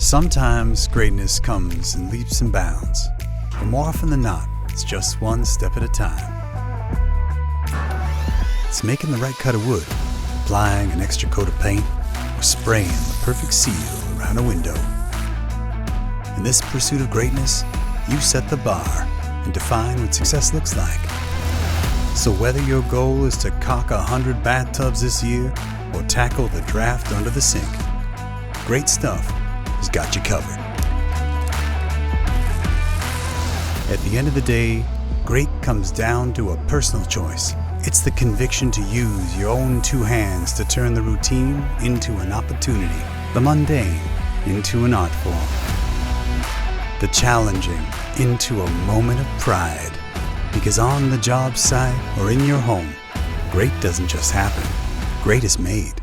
Sometimes greatness comes in leaps and bounds, but more often than not, it's just one step at a time. It's making the right cut of wood, applying an extra coat of paint, or spraying the perfect seal around a window. In this pursuit of greatness, you set the bar and define what success looks like. So whether your goal is to caulk 100 bathtubs this year or tackle the draft under the sink, Great Stuff has got you covered. At the end of the day, great comes down to a personal choice. It's the conviction to use your own two hands to turn the routine into an opportunity, the mundane into an art form, the challenging into a moment of pride. Because on the job site or in your home, great doesn't just happen, great is made.